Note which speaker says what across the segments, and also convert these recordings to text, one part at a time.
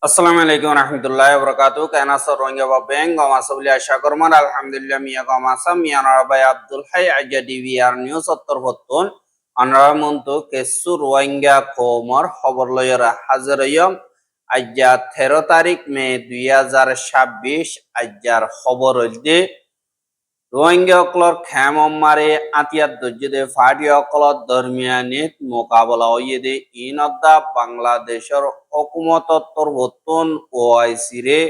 Speaker 1: আসসালামু আলাইকুম রহমতুল্লাহ বরকাতু কেনাস রোহিঙ্গা বা ব্যাং গমাসবলি আশা করমান আলহামদুলিল্লাহ মিয়া গমাসা মিয়া নরাবাই আব্দুল হাই আজা ডিভিআর নিউজ উত্তর হতুন অনরামন্ত কেসু রোহিঙ্গা কোমর খবর লয়রা হাজার আজ্জা 13 তারিখ মে 2026 আজ্জার খবর হইতে রোহিঙ্গা অকলর খ্যাম মারে আতিয়াত দজ্জদে ফাটি অকলর দরমিয়ানিত মোকাবলা হইয়ে ইনদ্দা বাংলাদেশের হকুমতর বর্তন ওআইসি রে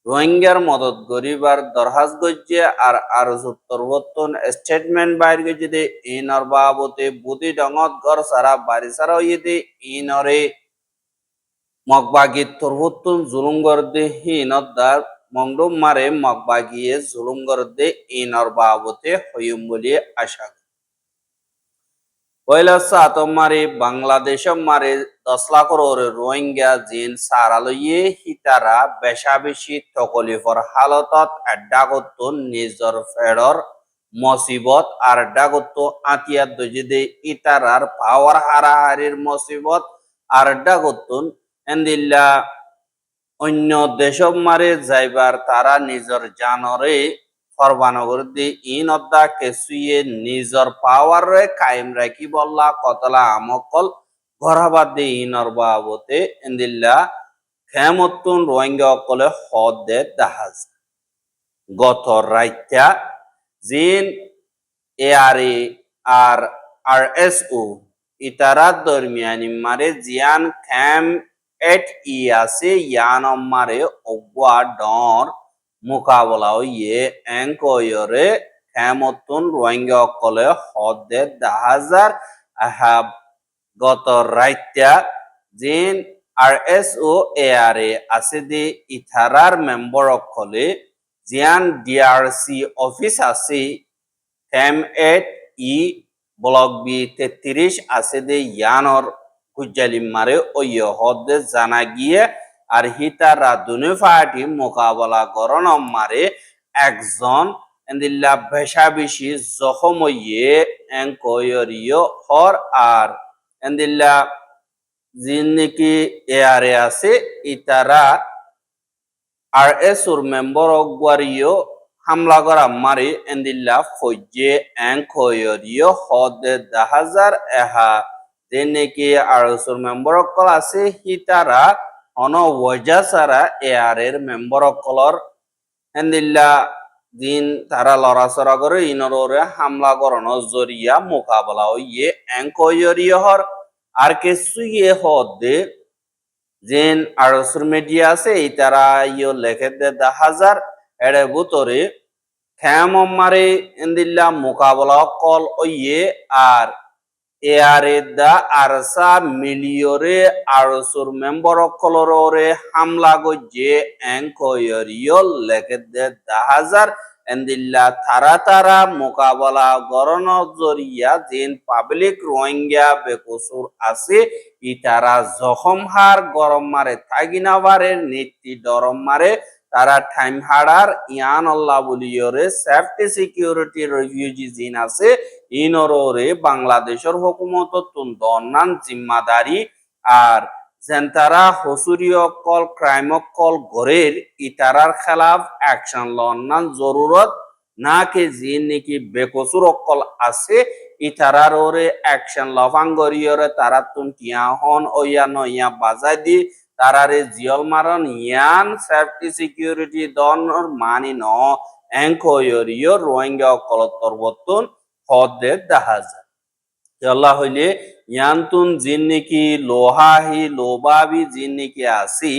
Speaker 1: রোহিঙ্গার মদত গরিবার দরহাজ গজ্জে আর আরজুত্তর বর্তন স্টেটমেন্ট বাইর গজ্জে ইনর বাবতে বুদি ডঙত ঘর সারা বাড়ি সারা হইয়ে ইনরে মগবাগি তরবতুন জুলুঙ্গর দে হিনদ্দার মংডুম মারে মগবাগিয়ে জুলুঙ্গর দে ইনর বাবতে হইম বলে আশা পয়লা সাতম মারে বাংলাদেশ মারে 10 লাখর রোহিঙ্গা জিন সারালইয়ে হিতারা বেশা বেশি তকলিফর হালতত আড্ডা করতুন নিজর ফেডর মসিবত আর আড্ডা করত আতিয়ার দজিদে ইতারার পাওয়ার হারাহারির মসিবত আর আড্ডা করতুন এন্দিল্লা অন্য দেশব মারে যাইবার তারা নিজর জানরে ফরবানগর দি ইন অদ্দা কেসুয়ে নিজর পাওয়ার রে কায়েম রাখি বললা কতলা আমকল ঘরাবাদ দি ইনর বাবতে এন্দিল্লা খেমতুন রোহিঙ্গা অকলে হদ দে দাহাজ গত রাইত্যা জিন এআরএ আর আরএসও ইতারাত দরমিয়ানি মারে জিয়ান খেম এট ইয়াসে ইয়ান মারে অব্বা ডর মোকাবলা হইয়ে এঙ্কয়রে খেমতুন রোহিঙ্গা অকলে হদে 10,000 আহাব গত রাইত্যা জিন আরএসও এআরএ আছে দি ইথারার মেম্বার অকলে জিয়ান ডিআরসি অফিস আছে খেম এট ই ব্লক বি 33 আছে দে ইয়ানর কুজালিম মারে ওই হদে জানা গিয়ে আর হিতারা দুনে ফাটি মোকাবলা করন মারে একজন এন্দিল্লা বেশা বেশি জখম হইয়ে এঙ্কয়রিয় হর আর এন্দিল্লা জিন নাকি এআরএ আছে ইতারা আর এসুর মেম্বার অগওয়ারিও হামলা করা মারি এন্দিল্লা ফৌজে এঙ্কয়রিয় হদে 10,000 এহা যে নাকি আর এসুর মেম্বার অকল আছে হিতারা অন ওয়াজা সারা এআর মেম্বার অকলর এন্দিল্লা দিন তারা লড়াচড়া করে ইনরে হামলা করানো জরিয়া মোকাবেলা হইয়ে এঙ্কয়রিয় হর আর কিছু ইয়ে হদে যেন আরসুর মিডিয়া আছে এই তারা ইয়ে লেখে দে 10,000 এর ভিতরে খেম মারে এন্দিল্লা মোকাবেলা কল ওইয়ে আর এআরএ দা আরসা মিলিয়রে আরসুর মেম্বার কলরে হামলা গজ্জে এঙ্কয়রিয় লেখে দে 10,000 এন্দিল্লা তারা মোকাবেলা গরন জরিয়া যেন পাবলিক রোহিঙ্গা বেকসুর আছে ইতারা জখম হার গরম মারে থাগিনাবারের নীতি ডরম মারে তারা টাইম হাড়ার ইয়ান আল্লাহ বলিয়রে সেফটি সিকিউরিটি রিফিউজি জিন আছে ইনরে বাংলাদেশের হুকুমত অন্যান জিম্মাদারি আর যেন তারা হসুরিয় কল ক্রাইম কল গড়ের ইতারার খেলাফ অ্যাকশন লন্নান জরুরত না কে জিন নাকি বেকসুর অকল আছে ইতারার ওরে অ্যাকশন লফাঙ্গরিয়রে তারা তুন টিয়া হন ওয়া নয়া বাজাই দি তারারে জিয়ল মারন ইয়ান সেফটি সিকিউরিটি দনর মানি ন এঙ্কয়রিয় রোহিঙ্গা অকলতর বর্তন হদে 10,000 আল্লাহ হইলে ইয়ান্তুন জিন নাকি লোহাহি লোবাবি জিন নাকি আসি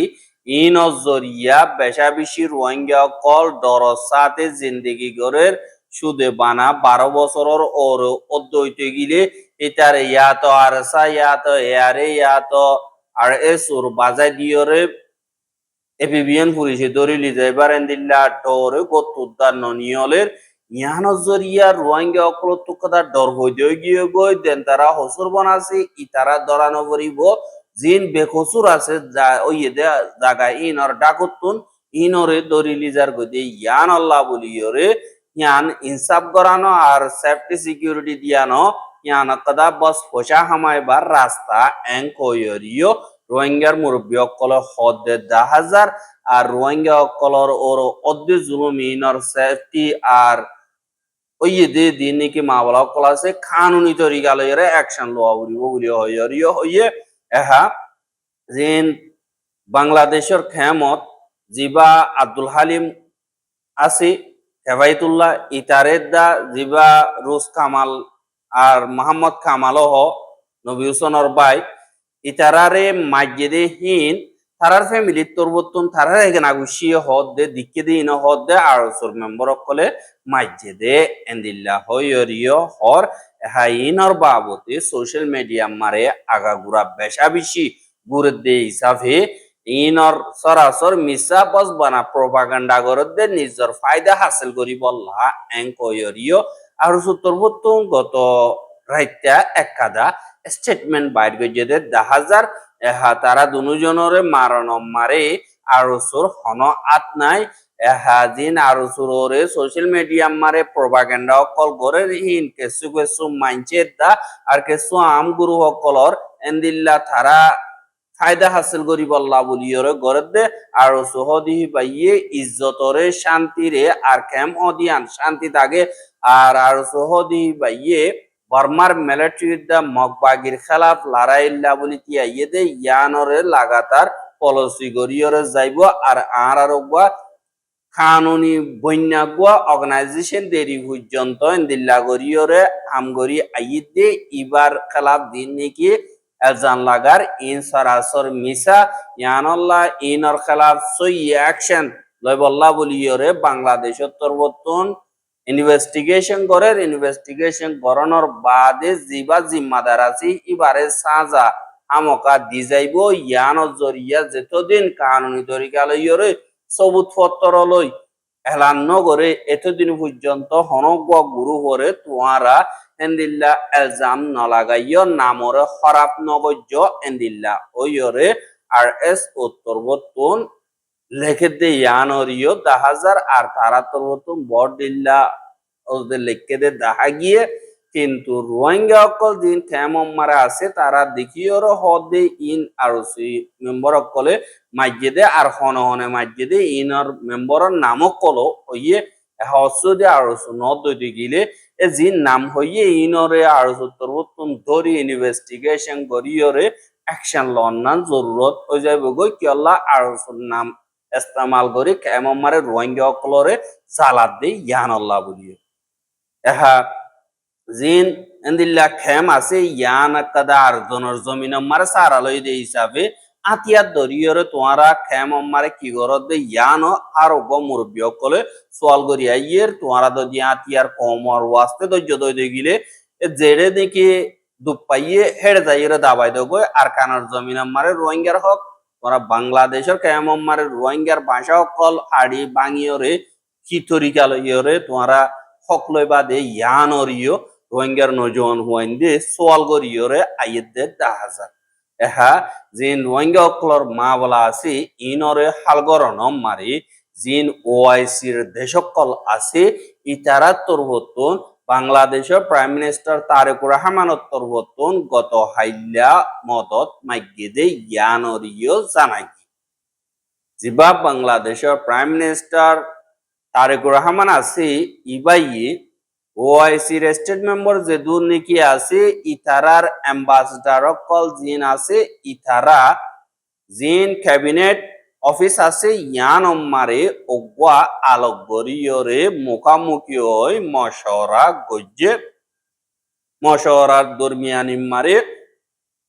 Speaker 1: ইন জরিয়া বেশা বেশি রোহিঙ্গা কল ডরসাতে জিন্দেগি গরের সুদে বানা 12 বছরের ওর অদ্বৈত গিলে এটার ইয়াত আরসা ইয়াত এআরএ ইয়াত আর এসুর বাজাই দিয়রে এপিবিএন পুলিশে দরিলি যাইবার এন্দিল্লা ডরে গতুদ্দার ননিয়লের ইয়ান জরিয়া রোহিঙ্গা অকলত কথা ডর হইতে গিয়ে গই দেন তারা হসুর বনাছে ইতারা দরানো করিব জিন বেকসুর আছে যা ওই জায়গায় ইনর ডাকুতুন ইনরে দরিলি যার গদে ইয়ান আল্লাহ বলিয়রে ইয়ান ইনসাফ করানো আর সেফটি সিকিউরিটি দিয়ানো ইয়ান কদা বস পোষা হামাইবার রাস্তা এঙ্কয়রিও রোহিঙ্গার মুরব্বী অকল হদ্দে 10,000 আর রোহিঙ্গা অকলর ওর অদ্দে জুলুম ইনর সেফটি আর ওই যে দিন নাকি মামলা অকল আছে কানুনি তরিকা লইরে অ্যাকশন লওয়া বলি হইয়ে এহা জিন বাংলাদেশের খেমত জিবা আব্দুল হালিম আসি হেফাইতুল্লাহ ইতারেদ্দা জিবা রুস কামাল আর মোহাম্মদ কামালহ নবী হুসনর বাই ইতারারে মাইজেদে হিন তারার ফ্যামিলির তরবতুন তারার এখানে আগুশিয়ে হদ দে দিকে দিন হদ দে আরসুর মেম্বর কলে মাইজেদে এন্দিল্লা হইরিয় হর হাইনর বাবতে সোশ্যাল মিডিয়া মারে আগাগুড়া বেশা বেশি গুরে দে হিসাবে ইনর সরাসর মিসা বস বানা প্রপাগান্ডা গরদে নিজের ফায়দা হাসিল করি বললা এং কইরিয় আর সুতরবতুন গত রাইতা একাদা স্টেটমেন্ট বাইর গজে দে 10,000 এহা তারা দুজনরে মারণ মারে আরসুর হন আত নাই এহা জিন আরসুরে সোশ্যাল মিডিয়া মারে প্রপাগান্ডা অকল করে হিন কেসু কেসু মাইনচে দা আর কেসু আম গুরু অকলর এন্দিল্লা তারা ফায়দা হাসিল করি বল্লা বলিয়রে গরদ দে আর সহদি বাইয়ে ইজ্জতরে শান্তিরে আর কেম অদিয়ান শান্তি থাকে আর সহদি বাইয়ে বর্মার মিলিটারিদা মগবাগির খেলাফ লড়াইল্লা বলি তিয়া ইয়েদে ইয়ানরে লাগাতার পলিসি গরিয়রে যাইব আর ওগুয়া কানুনি বন্যাগুয়া অর্গানাইজেশন দেরি পর্যন্ত দিল্লা গরিয়রে আমগরি আইদে ইবার খেলাফ দিন নাকি এলজান লাগার ইন সরাসর মিসা ইয়ানল্লাহ ইনর খেলাফ সই অ্যাকশন লয় বল্লা বলিয়রে বাংলাদেশের তরবতন ইনভেস্টিগেশন করের ইনভেস্টিগেশন করানোর বাদে জিবা জিম্মাদার আছি এবারে সাজা আমকা দি যাইব ইয়ানোর জরিয়া যেতদিন কানুনি তরিকা লইরে সবুত পত্র লই এলান নগরে এতদিন পর্যন্ত হনগ গুরু হরে তোয়ারা এন্দিল্লা এলজাম নলাগাইয় নামরে খরাপ নগজ্য এন্দিল্লা ওইরে আর এস উত্তরবর্তন লেখে দে ইয়ানরিও 10,000 আর তারা তরবতুন বড়দিল্লা ওদের লেখে দে দেখা গিয়ে কিন্তু রোহিঙ্গা অকল দিন খেমম মারা আছে তারা দেখিওর হদে ইন আর মেম্বর অকলে মাইজেদে আর হন হনে মাইজেদে ইনর মেম্বরের নামও কলো হইয়ে হসদে আর নদ গিলে এ জিন নাম হইয়ে ইনরে আর তরবতুন ধরি ইনভেস্টিগেশন করিয়রে অ্যাকশন লন্নান জরুরত হয়ে যাবে গই কি আল্লাহ আর নাম ইস্তেমাল করি কেমন মারে রোহিঙ্গা অকলরে সালাদ দে ইয়ানল্লাহ বলিয়ে এহা জিন এন্দিল্লা খেম আছে ইয়ান কাদা আর জনের জমিন মারে সারালই দে হিসাবে আতিয়ার দরিয়রে তোমারা খেম মারে কি করত দে ইয়ান আর অব মুরব্বী অকলে সোয়াল করি আইয়ের তোমারা যদি আতিয়ার কমর ওয়াস্তে ধৈর্য দই গিলে জেড়ে দেখি দুপ পাইয়ে হেড়ে যাইয়ে দাবাই দেবো আর কানার জমিন মারে রোহিঙ্গার হক তোরা বাংলাদেশের কেমন মারে রোহিঙ্গার ভাষা অকল হাড়ি বাঙিয়রে কি তরিকা লইয়রে তোমরা হক লই বাদে ইয়ানরিও রোহিঙ্গার নজওয়ান হুয়াইন দে সোয়াল গরিয়রে আইয়ের দে 10,000 এহা জিন রোহিঙ্গা অকলর মা বলা আছে ইনরে হালগরণ মারি জিন ওআইসির দেশকল আছে ইতারা তরবতন বাংলাদেশের প্রাইম মিনিস্টার তারেকুর রহমানের তরবতন গত হাইল্লা মদত মাইগেদে ইয়ানরিও জানাই জিবা বাংলাদেশের প্রাইম মিনিস্টার তারেকুর রহমান আছে ইবাইয়ে ওআইসি স্টেট মেম্বার যে দূর নাকি আছে ইতারার অ্যাম্বাসেডার কল জিন আছে ইতারা জিন ক্যাবিনেট অফিস আছে ইয়ান মারে ওগুয়া আলোক গরিয়রে মুখামুখি হই মশওরা গজ্জে মশওরার দরমিয়ানি মারে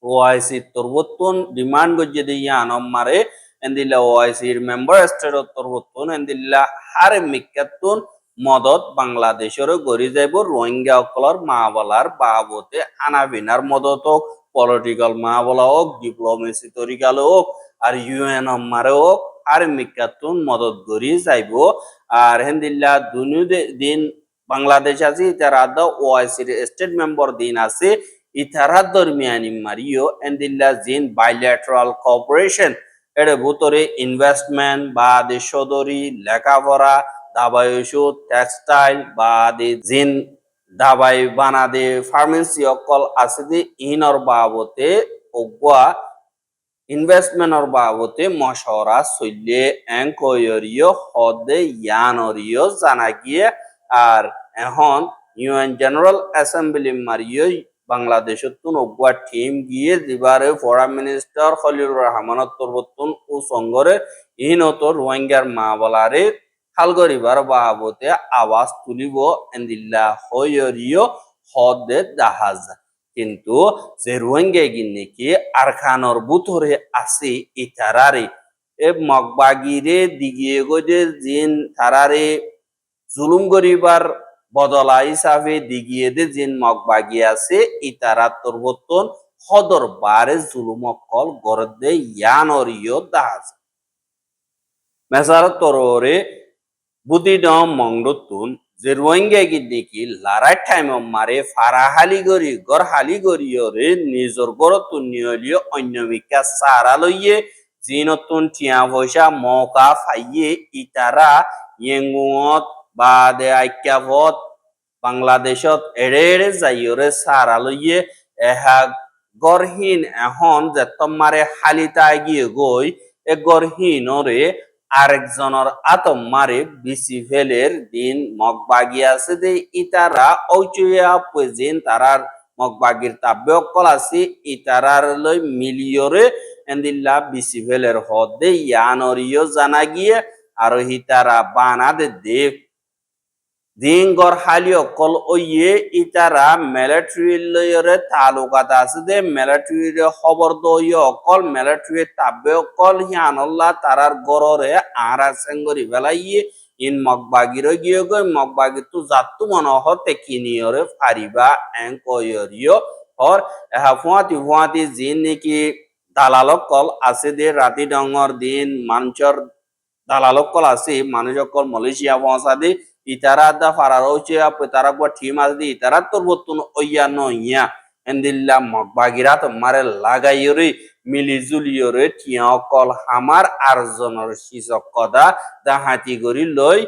Speaker 1: ওআইসি তরবতন ডিমান্ড গজ্জে দিয়ে ইয়ান মারে এন্দিল্লা ওআইসির মেম্বার স্টেট তরবতন এন্দিল্লা হারে মিকাতুন মদত বাংলাদেশের গড়ি যাইব রোহিঙ্গা অকলর মা বলার বাবতে আনাবিনার মদত হোক পলিটিক্যাল মা বলা হোক ডিপ্লোমেসি তরিকাল হোক আর ইউএন মারে হোক আর মিকাতুন মদত গড়ি যাইব আর হেন্দিল্লা দুনু দিন বাংলাদেশ আছে ইতারা ওআইসির স্টেট মেম্বার দিন আছে ইতারা দরমিয়ানি মারিও এন্দিল্লা জিন বাইল্যাটারাল কোঅপারেশন এর ভিতরে ইনভেস্টমেন্ট বা দেশদরি লেখাপড়া দাবাই ওষুধ টেক্সটাইল বা জিন দাবাই বানাদে ফার্মেসি অকল আছে যে ইনর বাবতে ওগুয়া ইনভেস্টমেন্টর বাবতে মশওরা চললে এঙ্কয়রিও হদে ইয়ানরিও জানা গিয়ে আর এখন ইউএন জেনারেল অ্যাসেম্বলি মারিও বাংলাদেশের তুন অগুয়া টিম গিয়ে দিবারে ফরেন মিনিস্টার খলিলুর রহমানত তরবতুন ও সঙ্গরে ইহনত রোহিঙ্গার মা বলারে হালগরিবার বাবতে আওয়াজ তুলিব এন্দিল্লা হয়রিও হদে জাহাজ কিন্তু যে রোহিঙ্গা গিন্নিকি আরখানর বুথরে আছে ইতারারে এ মগবাগিরে দিগিয়ে গজে জিন তারারে জুলুম গরিবার বদলা হিসাবে দিগিয়ে দে জিন মগবাগি আছে ইতারা তরবতন হদর বারে জুলুম কল গরদে ইয়ানরিও দাজ মেসার তররে বুদি ডম মংডতুন যে রোহিঙ্গা গিদ্দিকি লারাই টাইম মারে ফারাহালি গরি গর হালি গরিয়রে নিজর গরতুন নিয়লিও অন্যমিকা সারা লইয়ে জিনতুন টিয়া পয়সা মৌকা ফাইয়ে ইতারা ইয়েঙ্গুত বা দে আইক্যাভত বাংলাদেশত এড়ে এড়ে যাইয়রে সারা লইয়ে এহা গরহীন এখন যে তোমারে হালিতা গিয়ে গই এ গরহীনরে আরেকজনের আতম মারে বিসি ফেলের দিন মগবাগি আছে যে ইতারা ঐচয়া পেজিন তারার মগবাগির তাব্য কলাসি ইতারার লই মিলিয়রে এন্দিল্লা বিসি ফেলের হদে ইয়ানরিও জানা গিয়ে আর হিতারা বানাদে দেব দিনগর হালিও কল ওইয়ে ইতারা মিলিটারি লয়রে তালুকাত আছে দে মিলিটারি খবর দইয়ে অকল মিলিটারি তাবে অকল হিয়ানল্লাহ তারার গররে আরা সেঙ্গরি বেলাইয়ে ইন মগবাগির গিয়ে গই মগবাগি তু জাতু মন হতে কিনিয়রে ফারিবা এঙ্কয়রিও হর এহা ফুয়াতি জিন নাকি দালালক কল আছে দে রাতি ডঙ্গর দিন মানচর দালালক কল আছে মানুষ কল মালয়েশিয়া পৌঁছা দে ইতারা দা ফারার হচ্ছে তারা গো টিম আছে ইতারা তোর বতুন ওইয়া নইয়া এন্দিল্লা মগবাগিরা তোমারে লাগাইরে মিলি জুলিয়রে টিয়া কল হামার আরজনের শিশক কদা দা হাতি গরি লই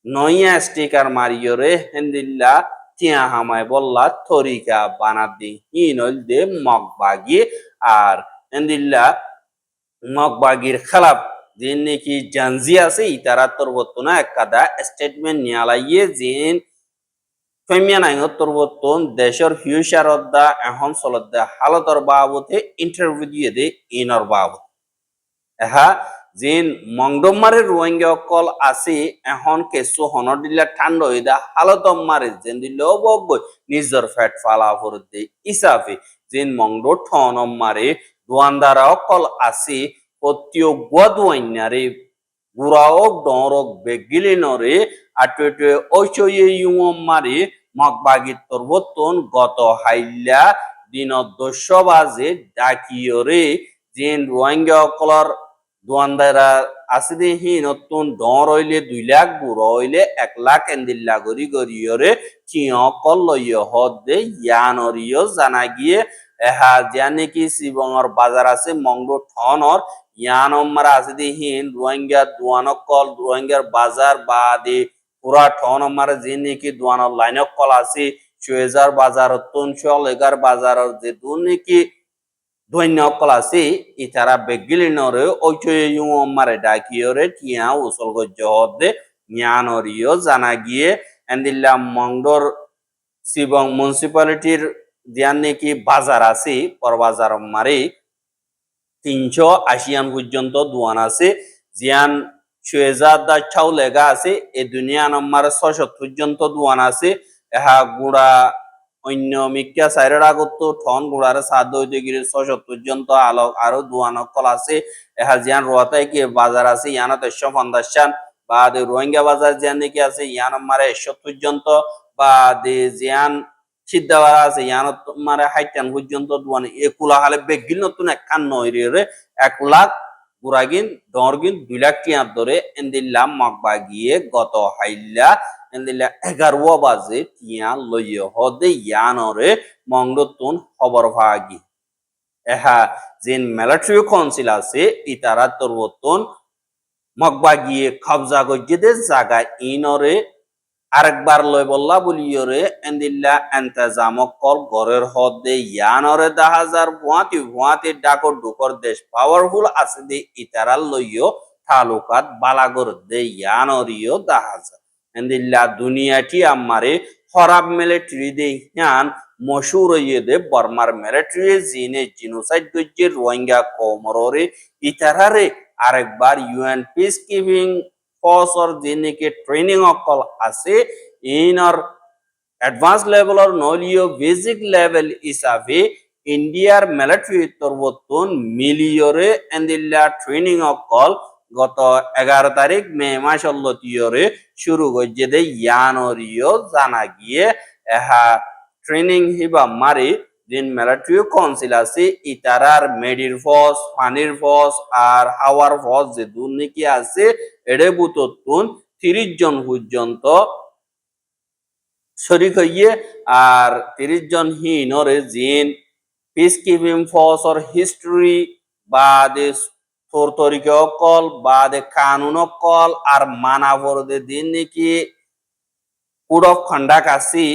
Speaker 1: নইয়া স্টিকার মারিয়রে এন্দিল্লা টিয়া হামায় বললা তরিকা বানা দি হিনল দে মগবাগি আর এন্দিল্লা মগবাগির খেলাফ জিন নাকি জানজি আছে ইতারা তরবতন একাদা স্টেটমেন্ট নিয়ালাইয়ে জিন ফেমিয়ান আইনত তরবতন দেশের ফিউচারত দা এখন চলত দা হালতর বাবতে ইন্টারভিউ দিয়ে দে ইনর বাবত এহা জিন মংডমারে রোহিঙ্গা কল আছে এখন কেসু হনর দিলা ঠান্ড হয়ে দা হালতম মারে যেন দিল বগবই নিজর ফ্যাট ফালা ফরত দে ইসাফে জিন মংডো ঠনম মারে দোয়ানদারা কল আছে পত্তিও গোয়াদুয়াইনারে বুড়াওক ডরক বেগিলিনরে আটুয়ে ঐচয়ে ইউম মারে মগবাগি তরবতন গত হাইল্লা দিন 200 বাজে ডাকিয়রে জিন রোহিঙ্গা কলর দোয়ানদারা আসিদে হি নতুন ডর হইলে 2 লাখ বুড়ো হইলে 1 লাখ এন্দিল্লা গরি গরিয়রে চিয় কল লইয় হদে ইয়ানরিও জানা গিয়ে এহা জানে কি শিবঙর বাজার আছে মংডো ঠনর ইয়ানম্মারা আছে দিহিন রোহিঙ্গা দোয়ানক কল রোহিঙ্গার বাজার বা দি পুরা ঠনম্মারা যে নাকি দোয়ানর লাইনক কল আছে সুয়েজার বাজার তুনশল এগার বাজার যে দুন নাকি দৈন্য কল আছে ইতারা বেগিলিনরে ঐচয়ে ইউম্মারে ডাকিয়রে টিয়া উসল গজ্জ হদে ইয়ানরিও জানা গিয়ে এন্দিল্লা মংডোর শিবং মিউনিসিপালিটির জিয়ান নাকি বাজার আছে পর বাজার মারে 380 পর্যন্ত দোয়ান আছে জিয়ান সুয়েজার দা চাউ লেগা আছে এ দুনিয়া নম্বর 600 পর্যন্ত দোয়ান আছে এহা গুড়া অন্য মিক্কা সাইরের আগত ঠন গুড়ারে 7 ডিগ্রি 600 পর্যন্ত আলো আরো দোয়ান কল আছে এহা জিয়ান রোয়াতাই কি বাজার আছে ইয়ানা 150 বা দে রোহিঙ্গা বাজার জিয়ান নাকি আছে ইয়ান নম্বরে 100 পর্যন্ত বা দে জিয়ান সিদ্ধাবারা আছে ইয়ানত মারে 60 পর্যন্ত দোয়ান একুলা হালে বেগিল নতুন একখান নইরে 1 লাখ গুরাগিন দরগিন 2 লাখ টিয়া ধরে এন্দিল্লা মগবা গিয়ে গত হাইল্লা এন্দিল্লা 11 বাজে টিয়া লইয় হদে ইয়ানরে মংডতুন খবর ভাগি এহা জিন মিলিটারি কাউন্সিল আছে ইতারা তরবতন মগবা গিয়ে কবজা গজ্জেদের জায়গা ইনরে আরেকবার লই বললা বলিয়রে এন্দিল্লা এন্তেজামক কল গরের হদে ইয়ানরে দাহাজার ভুয়াতি ডাকর ডুকর দেশ পাওয়ারফুল আছে দে ইতারাল লইও তালুকাত বালাগর দে ইয়ানরিও দাহাজার এন্দিল্লা দুনিয়াটি আমারে খরাব মিলিটারি দে ইয়ান মশুর ইয়ে দে বর্মার মিলিটারি জিনে জিনোসাইড গজ্জে রোহিঙ্গা কমররে ইতারারে আরেকবার ইউএন পিস কিপিং ফোর্সর যিনিকে ট্রেনিং অকল আছে ইনর অ্যাডভান্স লেভেল অর নলিও বেসিক লেভেল হিসাবে ইন্ডিয়ার মিলিটারি তরবতন মিলিয়রে এন্দিল্লা ট্রেনিং অকল গত 11 তারিখ মে মাস লতিয়রে শুরু গজ্জে দে ইয়ানরিও জানা গিয়ে এহা ট্রেনিং হিবা মারি দিন মিলিটারি কাউন্সিল আছে ইতারার মেডির ফোর্স পানির ফোর্স আর হাওয়ার ফোর্স যে দুর্নীতি আছে এড়ে বুততুন 30 জন পর্যন্ত শরিক হইয়ে আর 30 জন হিনরে জিন peace keeping force or history বা দে তোর তরিকে অকল বা দে কানুন অকল আর মানাবর দে দিন নাকি কুড়ক খন্ডা কাছি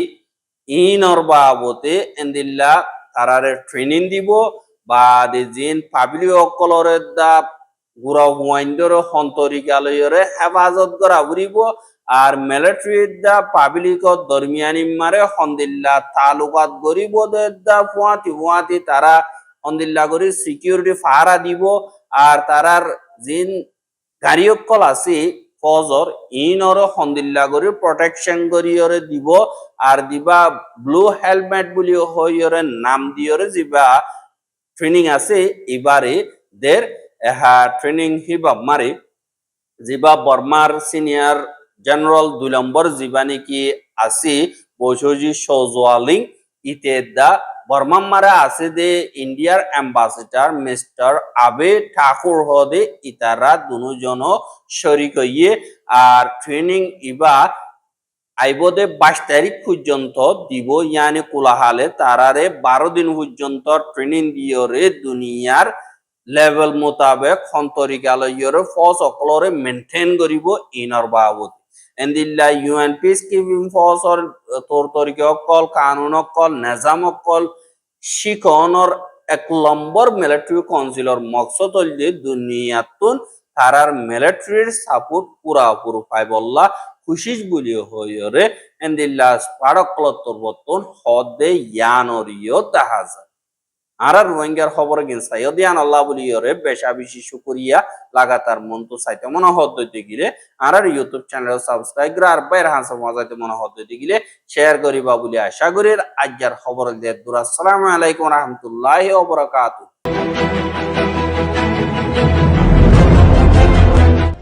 Speaker 1: ইনর বাবতে এন্দিল্লা তারারে ট্রেনিং দিব বা দে জিন পাবলিক অকলরে দা গুড়া হুয়াইন্দর হন্তরিকালয়রে হেফাজত করা উড়িব আর মিলিটারি দা পাবলিক দরমিয়ানি মারে হন্দিল্লা তালুকাত গরিব দা ফুয়াতি তারা হন্দিল্লা করি সিকিউরিটি ফাহারা দিব আর তারার জিন গাড়ি অকল আছে ফজর ইনর হন্দিল্লা করি প্রটেকশন করিয়রে দিব আর দিবা ব্লু হেলমেট বলি হইয়রে নাম দিয়রে যিবা ট্রেনিং আছে এবারে দের এহা ট্রেনিং হিবা মারে যিবা বর্মার সিনিয়র জেনারেল 2 নম্বর যিবা নাকি আছে বৈশজি সৌজওয়ালিং ইতে দা বর্মা মারা আছে দে ইন্ডিয়ার অ্যাম্বাসেডর মিস্টার আবে ঠাকুর হদে ইতারা দুজন শরিক হইয়ে আর ট্রেনিং ইবা আইবদে 22 তারিখ পর্যন্ত দিব ইয়ানি কোলাহালে তারারে 12 দিন পর্যন্ত ট্রেনিং দিয়রে দুনিয়ার লেভেল মোতাবেক হন্তরিকালয়রে ফোর্স অকলরে মেনটেন করিব ইনর বাবদ এন্দিল্লা ইউএন পিস কিপিং ফোর্সর তোর তরিকে অকল কানুন অকল নিজাম অকল শিখনর 1 নম্বর মিলিটারি কাউন্সিলর মকসদ হইলে দুনিয়াতুন তারার মিলিটারির সাপোর্ট পুরাপুরি পাইবল্লা খুশিস বলি হইরে এন্দিল্লা স্পারকলতর বতন হদে ইয়ানরিও তাহাজা আর রোহিঙ্গার খবর গিনসাইও দিয়ান আল্লাহ বলিয়রে বেশা বেশি শুকরিয়া লাগাতার মন তো চাইতে মনে হতে গিলে আর ইউটিউব চ্যানেল সাবস্ক্রাইব করে আর বাইরে হাসা মজাইতে মনে হতে গিলে শেয়ার করিবা বলি আশা করি আজ্জার খবর দিয়ে দূর আসসালামু আলাইকুম রহমতুল্লাহি ওয়া বারাকাতুহু